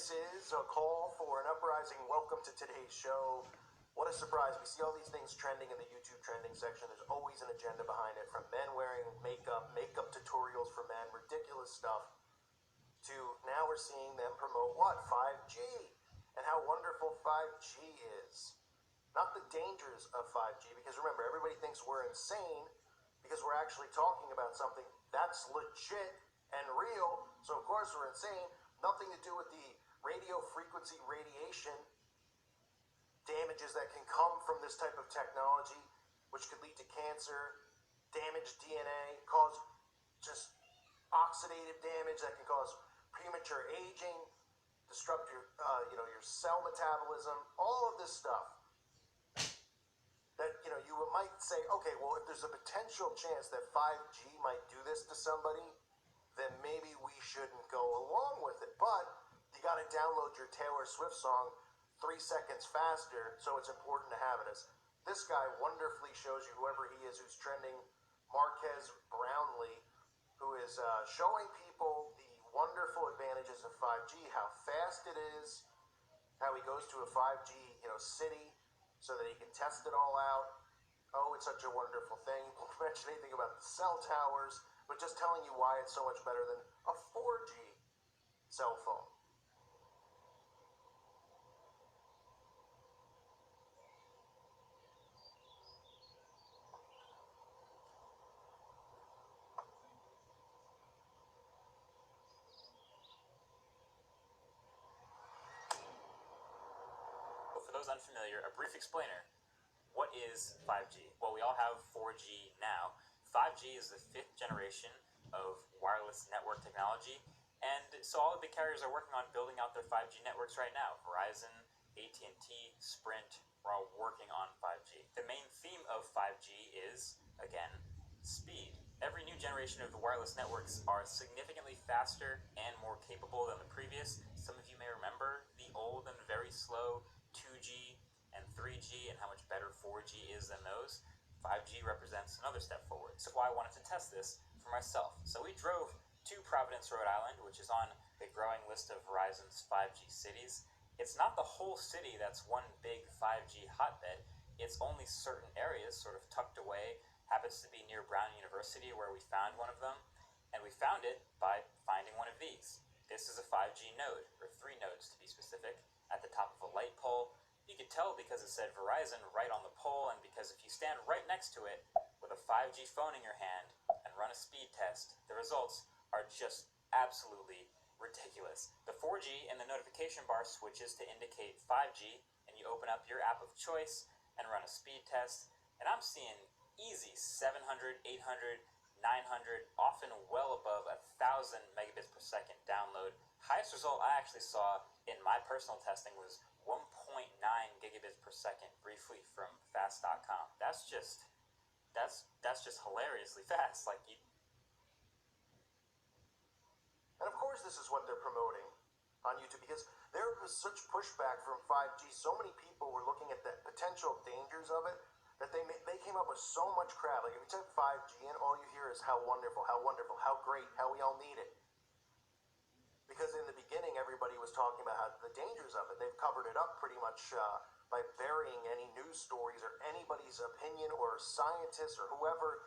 This is a call for an uprising. Welcome to today's show. What a surprise. We see all these things trending in the YouTube trending section. There's always an agenda behind it, from men wearing makeup tutorials for men, ridiculous stuff, to now we're seeing them promote what? 5G. And how wonderful 5G is. Not the dangers of 5G, because remember, everybody thinks we're insane because we're actually talking about something that's legit and real. So of course we're insane. Nothing to do with the radio frequency radiation damages that can come from this type of technology, which could lead to cancer, damage DNA, cause just oxidative damage that can cause premature aging, disrupt your your cell metabolism, all of this stuff that you might say, okay, well, if there's a potential chance that 5G might do this to somebody, then maybe we shouldn't go along with it. But you got to download your Taylor Swift song 3 seconds faster, so it's important to have it. As this guy wonderfully shows you, whoever he is who's trending, Marques Brownlee, who is showing people the wonderful advantages of 5G, how fast it is, how he goes to a 5G city so that he can test it all out. Oh, it's such a wonderful thing. He won't mention anything about the cell towers, but just telling you why it's so much better than a 4G cell phone. Well, for those unfamiliar, a brief explainer. What is 5G? Well, we all have 4G now. 5G is the 5th generation of wireless network technology, and so all of the carriers are working on building out their 5G networks right now. Verizon, AT&T, Sprint, we're all working on 5G. The main theme of 5G is, again, speed. Every new generation of the wireless networks are significantly faster and more capable than the previous. Some of you may remember the old and very slow 2G and 3G and how much better 4G is than those. 5G represents another step forward. So why I wanted to test this for myself. So we drove to Providence, Rhode Island, which is on the growing list of Verizon's 5G cities. It's not the whole city that's one big 5G hotbed. It's only certain areas sort of tucked away. Happens to be near Brown University, where we found one of them. And we found it by finding one of these. This is a 5G node, or 3 nodes to be specific, at the top of a light pole. You could tell because it said Verizon right on the pole, and because if you stand right next to it with a 5G phone in your hand and run a speed test, the results are just absolutely ridiculous. The 4G in the notification bar switches to indicate 5G, and you open up your app of choice and run a speed test, and I'm seeing easy 700, 800, 900, often well above 1,000 megabits per second download. Highest result I actually saw in my personal testing was 1.9 gigabits per second briefly from fast.com. That's just hilariously fast. And of course this is what they're promoting on YouTube, because there was such pushback from 5G. So many people were looking at the potential dangers of it that they came up with so much crap. Like if you took 5G and all you hear is how wonderful, how great, how we all need it. Because in the beginning, everybody was talking about the dangers of it. They've covered it up pretty much by burying any news stories or anybody's opinion or scientists or whoever,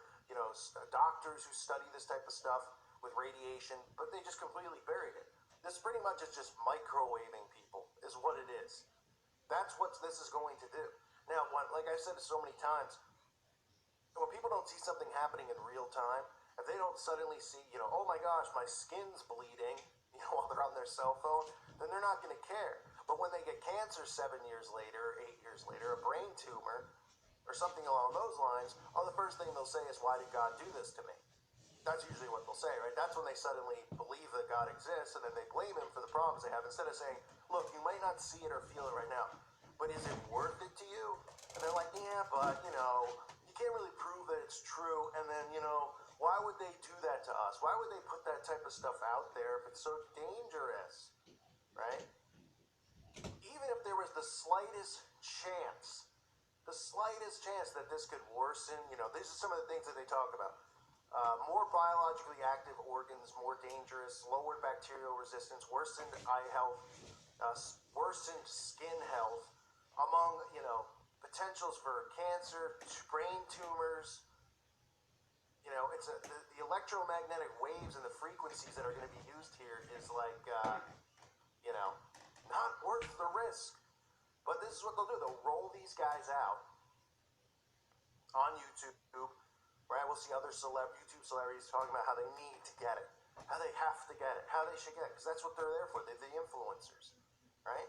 doctors who study this type of stuff with radiation, but they just completely buried it. This pretty much is just microwaving people, is what it is. That's what this is going to do. Now, like I've said so many times, when people don't see something happening in real time, if they don't suddenly see, oh my gosh, my skin's bleeding, while they're on their cell phone, then they're not going to care. But when they get cancer 7 years later, 8 years later, a brain tumor, or something along those lines, the first thing they'll say is, why did God do this to me? That's usually what they'll say, right? That's when they suddenly believe that God exists, and then they blame him for the problems they have, instead of saying, look, you might not see it or feel it right now, but is it worth it to you? And they're like, yeah, but, you can't really prove that it's true, and then, why would they do that to us? Why would they put that type of stuff out there if it's so dangerous, right? Even if there was the slightest chance that this could worsen, these are some of the things that they talk about. More biologically active organs, more dangerous, lowered bacterial resistance, worsened eye health, worsened skin health, among, potentials for cancer, brain tumors. The electromagnetic waves and the frequencies that are going to be used here is like, not worth the risk. But this is what they'll do. They'll roll these guys out on YouTube, right? We'll see other YouTube celebrities talking about how they need to get it, how they have to get it, how they should get it, because that's what they're there for. They're the influencers, right?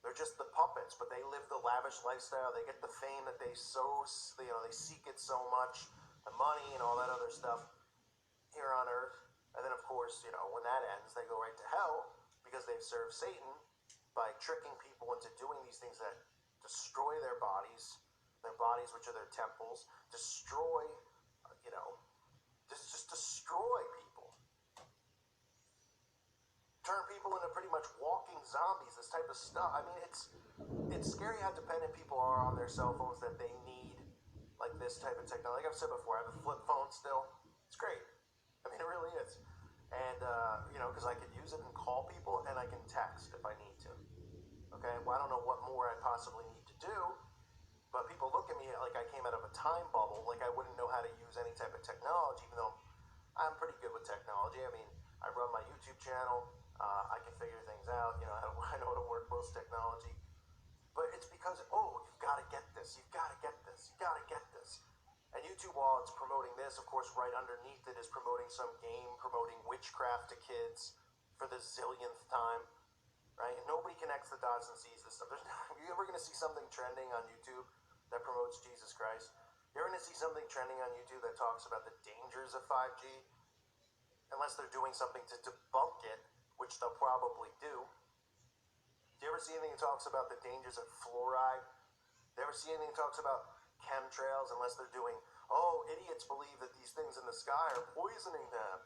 They're just the puppets, but they live the lavish lifestyle. They get the fame that they they seek it so much, the money and all that other stuff here on Earth. And then, of course, when that ends, they go right to hell because they've served Satan by tricking people into doing these things that destroy their bodies, which are their temples, destroy, just destroy people. Turn people into pretty much walking zombies, this type of stuff. I mean, it's scary how dependent people are on their cell phones, that they need, like, this type of technology. Like I've said before, I have a flip phone still. It's great. I mean, it really is. And, because I can use it and call people, and I can text if I need to. Okay? Well, I don't know what more I possibly need to do, but people look at me like I came out of a time bubble, like I wouldn't know how to use any type of technology, even though I'm pretty good with technology. I mean, I run my YouTube channel. I can figure things out. I know how to work most technology. But it's because, you've got to get this. You've got to get this. You've got to get this. And YouTube, while it's promoting this, of course, right underneath it is promoting some game, promoting witchcraft to kids for the zillionth time, right? And nobody connects the dots and sees this stuff. Are you ever going to see something trending on YouTube that promotes Jesus Christ? You're going to see something trending on YouTube that talks about the dangers of 5G, unless they're doing something to debunk it, which they'll probably do. Do you ever see anything that talks about the dangers of fluoride? Do you ever see anything that talks about chemtrails, unless they're doing, idiots believe that these things in the sky are poisoning them?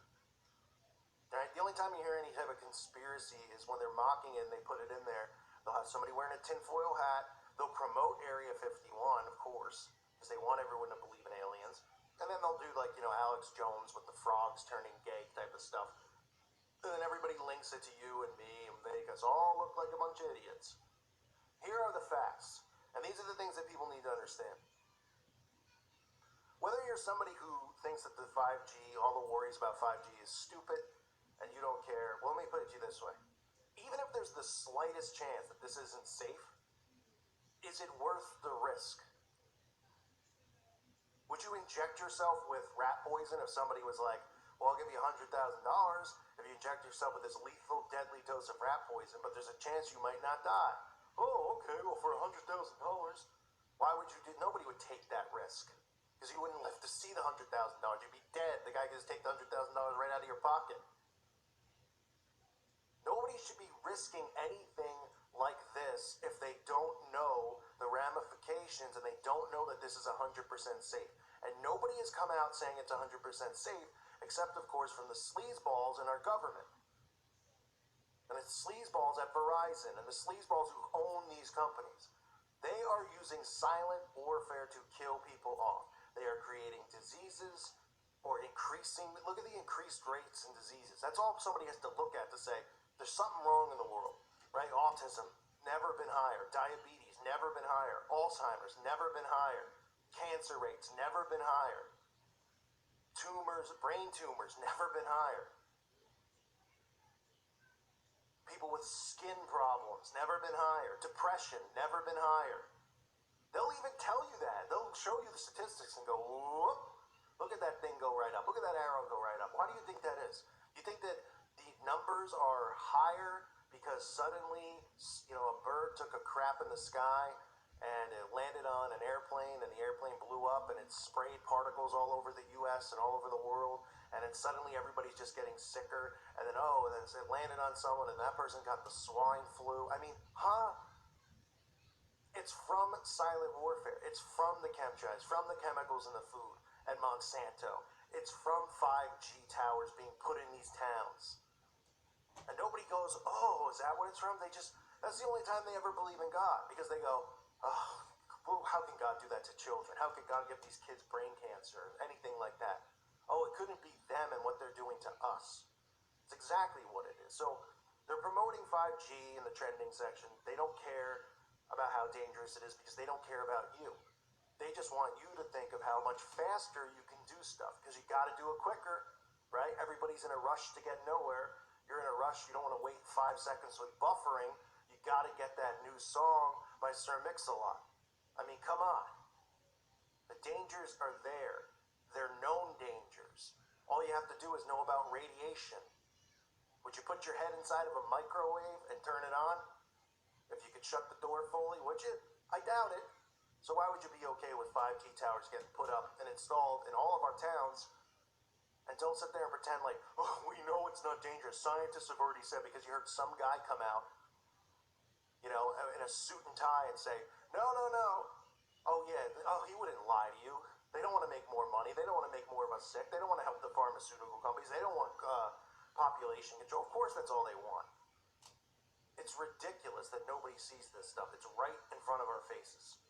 Right? The only time you hear any type of conspiracy is when they're mocking it and they put it in there. They'll have somebody wearing a tinfoil hat. They'll promote Area 51, of course, because they want everyone to believe in aliens. And then they'll do, like, Alex Jones with the frogs turning gay type of stuff. And then everybody links it to you and me and make us all look like a bunch of idiots. Here are the facts. And these are the things that people need to understand. Whether you're somebody who thinks that the 5G, all the worries about 5G is stupid, and you don't care, well, let me put it to you this way. Even if there's the slightest chance that this isn't safe, is it worth the risk? Would you inject yourself with rat poison if somebody was like, well, I'll give you $100,000 if you inject yourself with this lethal, deadly dose of rat poison, but there's a chance you might not die? Oh, okay, well, for $100,000, why would you do? Nobody would take that risk, because you wouldn't live to see the $100,000. You'd be dead. The guy could just take the $100,000 right out of your pocket. Nobody should be risking anything like this if they don't know the ramifications and they don't know that this is 100% safe. And nobody has come out saying it's 100% safe, except, of course, from the sleazeballs in our government. And it's sleazeballs at Verizon and the sleazeballs who own these companies. They are using silent warfare to kill people off. They are creating diseases or increasing, look at the increased rates in diseases. That's all somebody has to look at to say, there's something wrong in the world, right? Autism, never been higher. Diabetes, never been higher. Alzheimer's, never been higher. Cancer rates, never been higher. Tumors, brain tumors, never been higher. People with skin problems, never been higher. Depression, never been higher. They'll even tell you that. They'll show you the statistics and go, whoop, look at that thing go right up. Look at that arrow go right up. Why do you think that is? You think that the numbers are higher because suddenly, a bird took a crap in the sky and it landed on an airplane and the airplane blew up and it sprayed particles all over the U.S. and all over the world, and then suddenly everybody's just getting sicker, and then it landed on someone and that person got the swine flu. I mean, It's from silent warfare. It's from the chemtrails, from the chemicals in the food and Monsanto. It's from 5G towers being put in these towns. And nobody goes, is that what it's from? That's the only time they ever believe in God, because they go, well, how can God do that to children? How can God give these kids brain cancer? Anything like that. It couldn't be them and what they're doing to us. It's exactly what it is. So They're promoting 5G in the trending section. They don't care about how dangerous it is because they don't care about you. They just want you to think of how much faster you can do stuff because you got to do it quicker, right? Everybody's in a rush to get nowhere. You're in a rush. You don't want to wait 5 seconds with buffering. You got to get that new song by Sir Mix-a-Lot. I mean, come on. The dangers are there. They're known dangers. All you have to do is know about radiation. Would you put your head inside of a microwave and turn it on? If you could shut the door fully, would you? I doubt it. So why would you be okay with 5G towers getting put up and installed in all of our towns? And don't sit there and pretend like, oh, we know it's not dangerous. Scientists have already said, because you heard some guy come out, you know, in a suit and tie and say, no, no, no. Oh, yeah. Oh, he wouldn't lie to you. They don't want to make more money. They don't want to make more of us sick. They don't want to help the pharmaceutical companies. They don't want population control. Of course, that's all they want. It's ridiculous that nobody sees this stuff. It's right in front of our faces.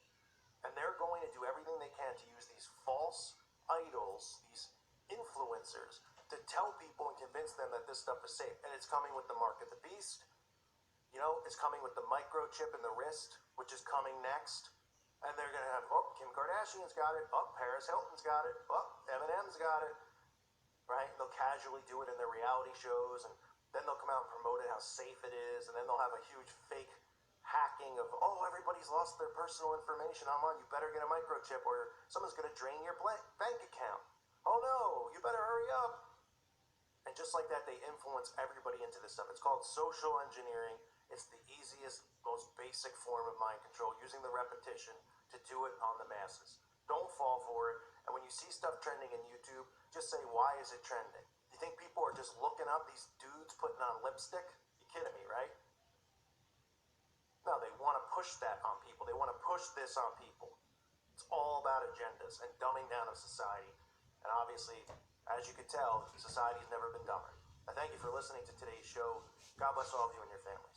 And they're going to do everything they can to use these false idols, these influencers, to tell people and convince them that this stuff is safe. And it's coming with the mark of the beast. You know, it's coming with the microchip in the wrist, which is coming next. And they're going to have, oh, Kim Kardashian's got it. Oh, Paris Hilton's got it. Oh, Eminem's got it. Right? They'll casually do it in their reality shows, and then they'll come out and promote it, how safe it is, and then they'll have a huge fake hacking of, oh, everybody's lost their personal information. I'm on, you better get a microchip, or someone's going to drain your bank account. Oh, no, you better hurry up. And just like that, they influence everybody into this stuff. It's called social engineering. It's the easiest, most basic form of mind control, using the repetition to do it on the masses. Don't fall for it. And when you see stuff trending in YouTube, just say, why is it trending? You think people are just looking up these dudes putting on lipstick? You kidding me, right? No, they want to push that on people. They want to push this on people. It's all about agendas and dumbing down of society. And obviously, as you can tell, society's never been dumber. I thank you for listening to today's show. God bless all of you and your families.